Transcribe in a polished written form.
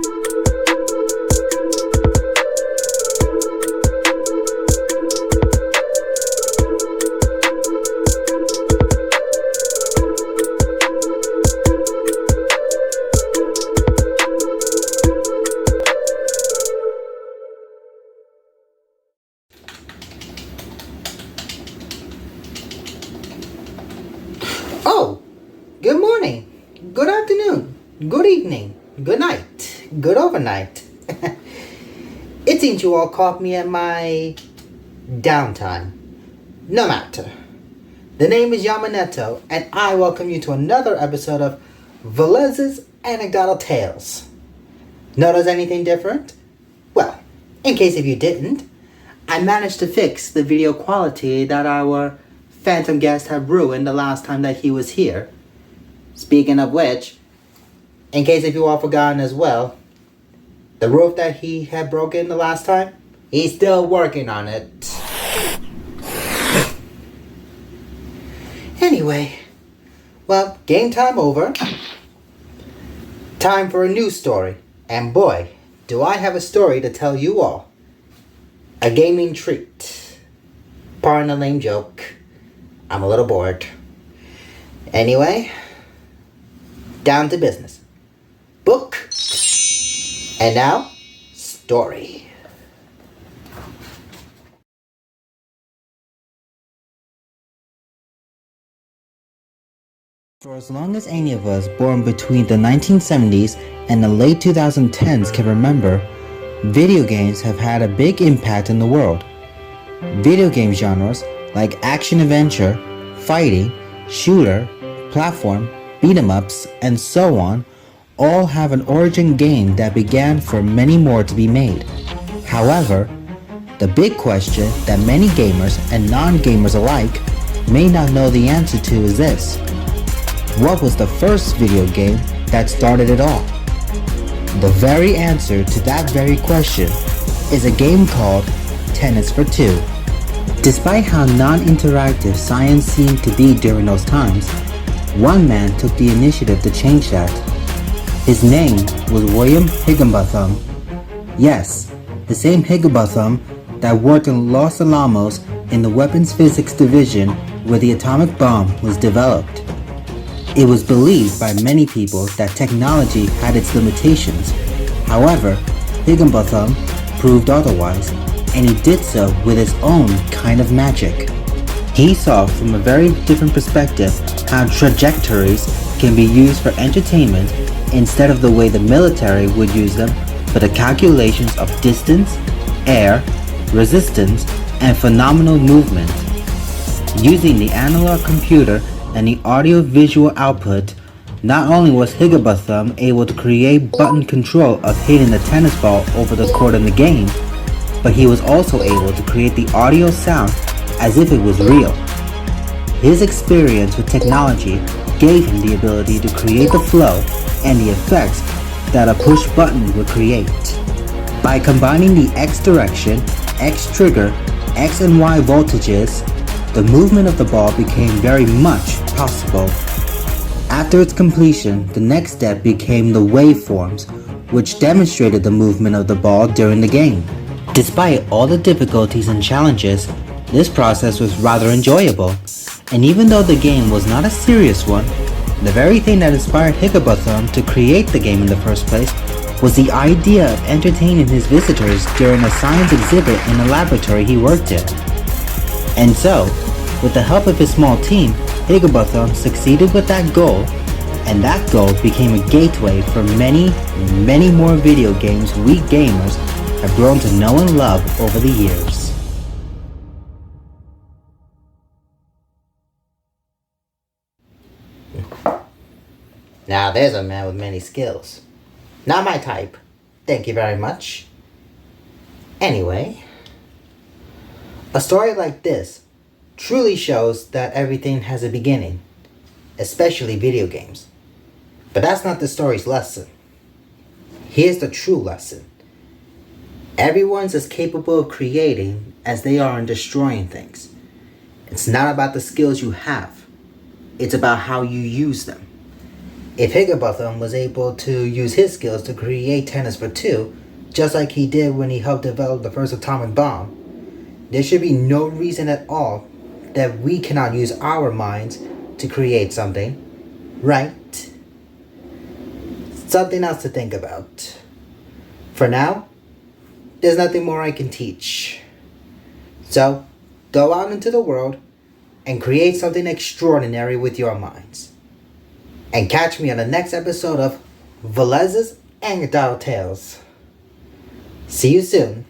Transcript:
Oh, good morning, good afternoon, good evening, good night, good overnight. It seems you all caught me at my downtime. No matter. The name is Yamaneto, and I welcome you to another episode of Velez's Anecdotal Tales. Notice anything different? Well, in case if you didn't, I managed to fix the video quality that our phantom guest had ruined the last time that he was here. Speaking of which, in case if you all forgotten as well, the roof that he had broken the last time, he's still working on it. Anyway, well, game time over. Time for a new story. And boy, do I have a story to tell you all. A gaming treat. Pardon the lame joke. I'm a little bored. Anyway, down to business. Book. And now, story. For as long as any of us born between the 1970s and the late 2010s can remember, video games have had a big impact in the world. Video game genres like action-adventure, fighting, shooter, platform, beat-em-ups, and so on all have an origin game that began for many more to be made. However, the big question that many gamers and non-gamers alike may not know the answer to is this. What was the first video game that started it all? The very answer to that very question is a game called Tennis for Two. Despite how non-interactive science seemed to be during those times, one man took the initiative to change that. His name was William Higginbotham. Yes, the same Higginbotham that worked in Los Alamos in the Weapons Physics Division where the atomic bomb was developed. It was believed by many people that technology had its limitations. However, Higginbotham proved otherwise, and he did so with his own kind of magic. He saw from a very different perspective how trajectories can be used for entertainment instead of the way the military would use them for the calculations of distance, air, resistance, and phenomenal movement. Using the analog computer and the audio-visual output, not only was Higginbotham able to create button control of hitting the tennis ball over the court in the game, but he was also able to create the audio sound as if it was real. His experience with technology gave him the ability to create the flow and the effects that a push button would create. By combining the X direction, X trigger, X and Y voltages, the movement of the ball became very much possible. After its completion, the next step became the waveforms, which demonstrated the movement of the ball during the game. Despite all the difficulties and challenges, this process was rather enjoyable, and even though the game was not a serious one, the very thing that inspired Higginbotham to create the game in the first place was the idea of entertaining his visitors during a science exhibit in the laboratory he worked in. And so, with the help of his small team, Higginbotham succeeded with that goal, and that goal became a gateway for many, many more video games we gamers have grown to know and love over the years. Now there's a man with many skills. Not my type. Thank you very much. Anyway, a story like this truly shows that everything has a beginning, especially video games. But that's not the story's lesson. Here's the true lesson. Everyone's as capable of creating as they are in destroying things. It's not about the skills you have. It's about how you use them. If Higginbotham was able to use his skills to create tennis for two, just like he did when he helped develop the first atomic bomb, there should be no reason at all that we cannot use our minds to create something, right? Something else to think about. For now, there's nothing more I can teach. So, go out into the world and create something extraordinary with your minds. And catch me on the next episode of Velez's Anecdotal Tales. See you soon.